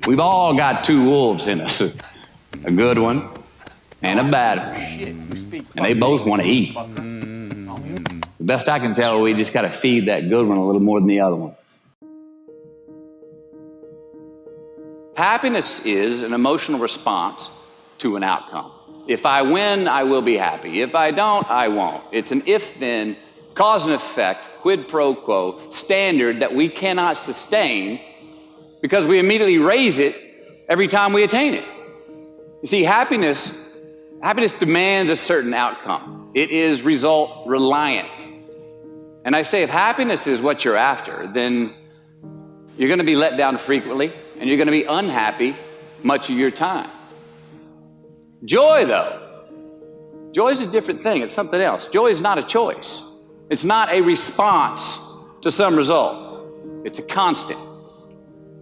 We've all got two wolves in us, a good one and a bad one, and they both want to eat. The best I can tell, we just got to feed that good one a little more than the other one. Happiness is an emotional response to an outcome. If I win, I will be happy. If I don't, I won't. It's an if-then, cause and effect, quid pro quo standard that we cannot sustain because we immediately raise it every time we attain it. You see, happiness demands a certain outcome. It is result reliant. And I say, if happiness is what you're after, then you're going to be let down frequently, and you're going to be unhappy much of your time. Joy, though, joy is a different thing. It's something else. Joy is not a choice. It's not a response to some result. It's a constant.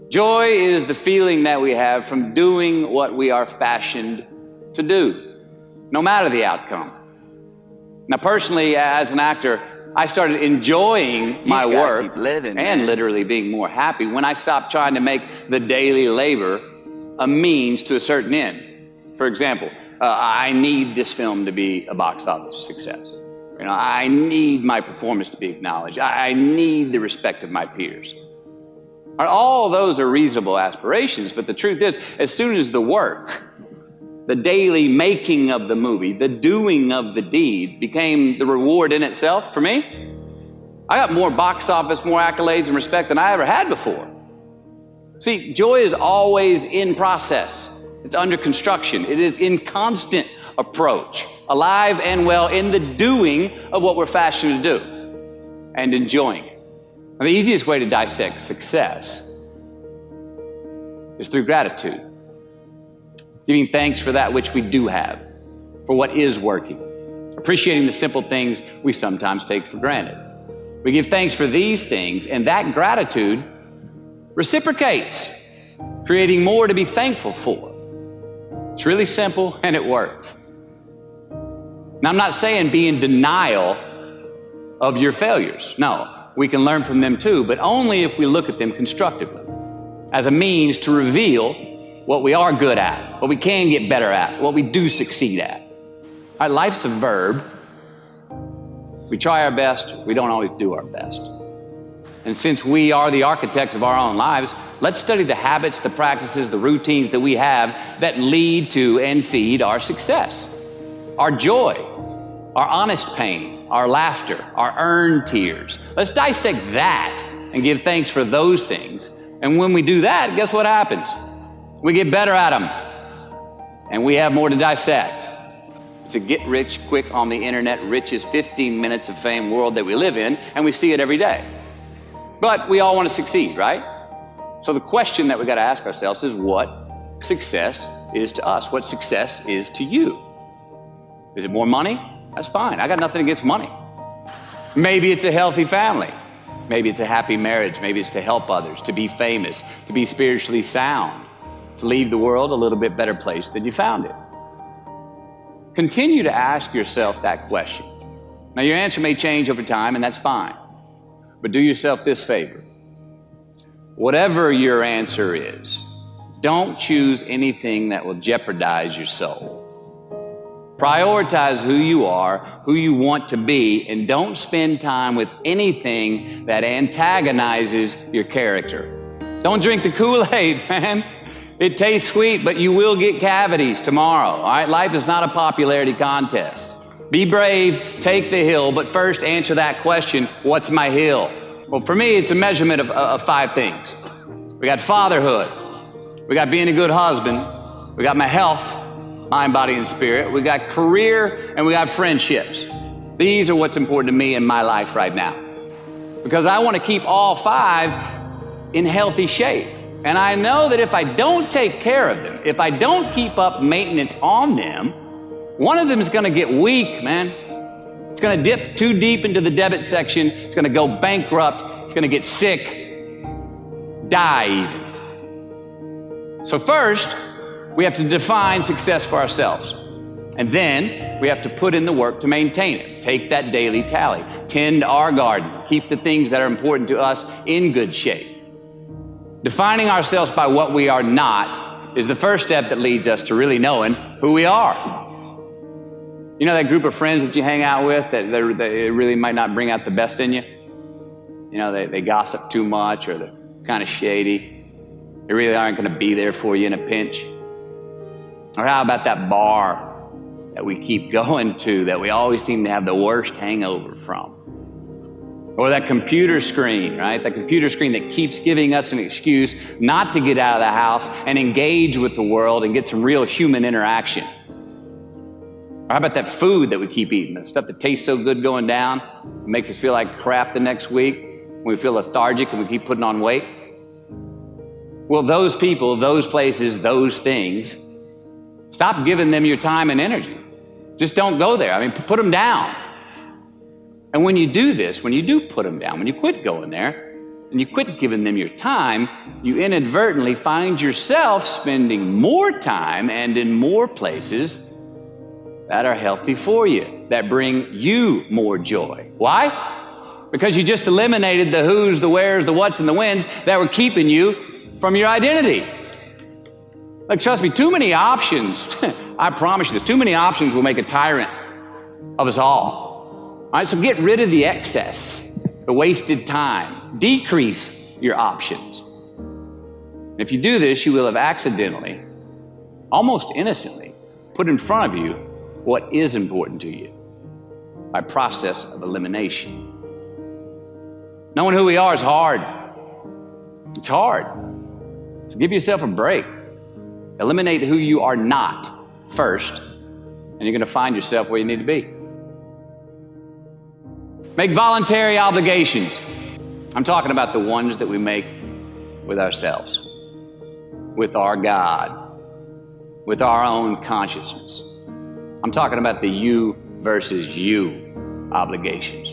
Joy is the feeling that we have from doing what we are fashioned to do, no matter the outcome. Now, personally, as an actor, I started enjoying my work and literally being more happy when I stopped trying to make the daily labor a means to a certain end. For example, I need this film to be a box office success. You know, I need my performance to be acknowledged. I need the respect of my peers. All those are reasonable aspirations, but the truth is, as soon as the work, the daily making of the movie, the doing of the deed became the reward in itself for me, I got more box office, more accolades and respect than I ever had before. See, joy is always in process. It's under construction. It is in constant approach, alive and well in the doing of what we're fashioned to do and enjoying it. Now, the easiest way to dissect success is through gratitude. Giving thanks for that which we do have, for what is working. Appreciating the simple things we sometimes take for granted. We give thanks for these things, and that gratitude reciprocates, creating more to be thankful for. It's really simple, and it works. Now, I'm not saying be in denial of your failures. No, we can learn from them too, but only if we look at them constructively, as a means to reveal what we are good at, what we can get better at, what we do succeed at. All right, life's a verb. We try our best, we don't always do our best. And since we are the architects of our own lives, let's study the habits, the practices, the routines that we have that lead to and feed our success, our joy, our honest pain, our laughter, our earned tears. Let's dissect that and give thanks for those things. And when we do that, guess what happens? We get better at them, and we have more to dissect. It's a get-rich-quick on the internet, richest 15 minutes of fame world that we live in, and we see it every day. But we all want to succeed, right? So the question that we got to ask ourselves is what success is to us, what success is to you. Is it more money? That's fine. I got nothing against money. Maybe it's a healthy family. Maybe it's a happy marriage. Maybe it's to help others, to be famous, to be spiritually sound, to leave the world a little bit better place than you found it. Continue to ask yourself that question. Now, your answer may change over time, and that's fine. But do yourself this favor. Whatever your answer is, don't choose anything that will jeopardize your soul. Prioritize who you are, who you want to be, and don't spend time with anything that antagonizes your character. Don't drink the Kool-Aid, man. It tastes sweet, but you will get cavities tomorrow, all right? Life is not a popularity contest. Be brave, take the hill, but first answer that question, what's my hill? Well, for me, it's a measurement of 5 things. We got fatherhood. We got being a good husband. We got my health, mind, body, and spirit. We got career, and we got friendships. These are what's important to me in my life right now. Because I want to keep all 5 in healthy shape. And I know that if I don't take care of them, if I don't keep up maintenance on them, one of them is going to get weak, man. It's going to dip too deep into the debit section. It's going to go bankrupt. It's going to get sick, die even. So first, we have to define success for ourselves. And then we have to put in the work to maintain it. Take that daily tally. Tend our garden. Keep the things that are important to us in good shape. Defining ourselves by what we are not is the first step that leads us to really knowing who we are. You know that group of friends that you hang out with that they really might not bring out the best in you? You know, they gossip too much, or they're kind of shady. They really aren't going to be there for you in a pinch. Or how about that bar that we keep going to that we always seem to have the worst hangover from? Or that computer screen, right? That computer screen that keeps giving us an excuse not to get out of the house and engage with the world and get some real human interaction. Or how about that food that we keep eating, the stuff that tastes so good going down, it makes us feel like crap the next week, we feel lethargic and we keep putting on weight? Well, those people, those places, those things, stop giving them your time and energy. Just don't go there. I mean, put them down. And when you do this, when you do put them down, when you quit going there, and you quit giving them your time, you inadvertently find yourself spending more time and in more places that are healthy for you, that bring you more joy. Why? Because you just eliminated the who's, the where's, the what's, and the when's that were keeping you from your identity. Like, trust me, too many options, I promise you this, too many options will make a tyrant of us all. All right, so get rid of the excess, the wasted time. Decrease your options. And if you do this, you will have accidentally, almost innocently, put in front of you what is important to you by process of elimination. Knowing who we are is hard. It's hard. So give yourself a break. Eliminate who you are not first, and you're going to find yourself where you need to be. Make voluntary obligations. I'm talking about the ones that we make with ourselves, with our God, with our own consciousness. I'm talking about the you versus you obligations.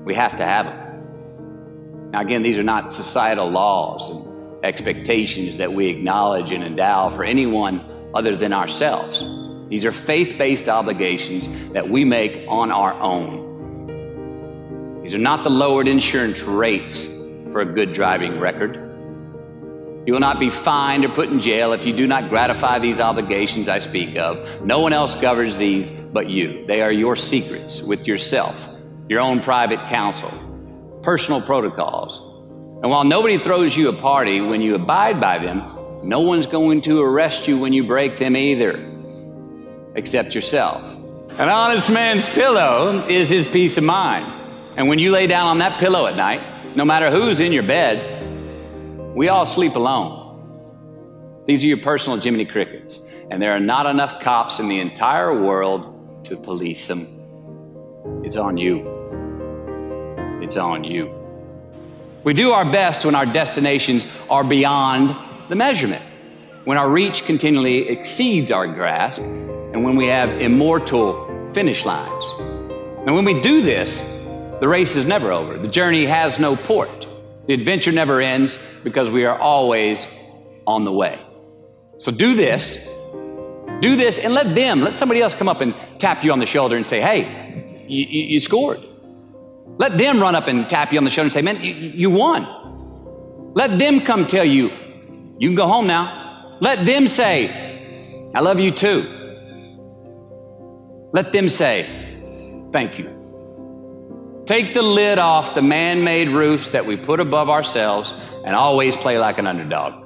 We have to have them. Now again, these are not societal laws and expectations that we acknowledge and endow for anyone other than ourselves. These are faith-based obligations that we make on our own. These are not the lowered insurance rates for a good driving record. You will not be fined or put in jail if you do not gratify these obligations I speak of. No one else governs these but you. They are your secrets with yourself, your own private counsel, personal protocols. And while nobody throws you a party when you abide by them, no one's going to arrest you when you break them either, except yourself. An honest man's pillow is his peace of mind. And when you lay down on that pillow at night, no matter who's in your bed, we all sleep alone. These are your personal Jiminy Crickets, and there are not enough cops in the entire world to police them. It's on you. It's on you. We do our best when our destinations are beyond the measurement, when our reach continually exceeds our grasp, and when we have immortal finish lines. And when we do this, the race is never over. The journey has no port. The adventure never ends because we are always on the way. So do this, and let somebody else come up and tap you on the shoulder and say, hey, you scored. Let them run up and tap you on the shoulder and say, man, you won. Let them come tell you, you can go home now. Let them say, I love you too. Let them say, thank you. Take the lid off the man-made roofs that we put above ourselves and always play like an underdog.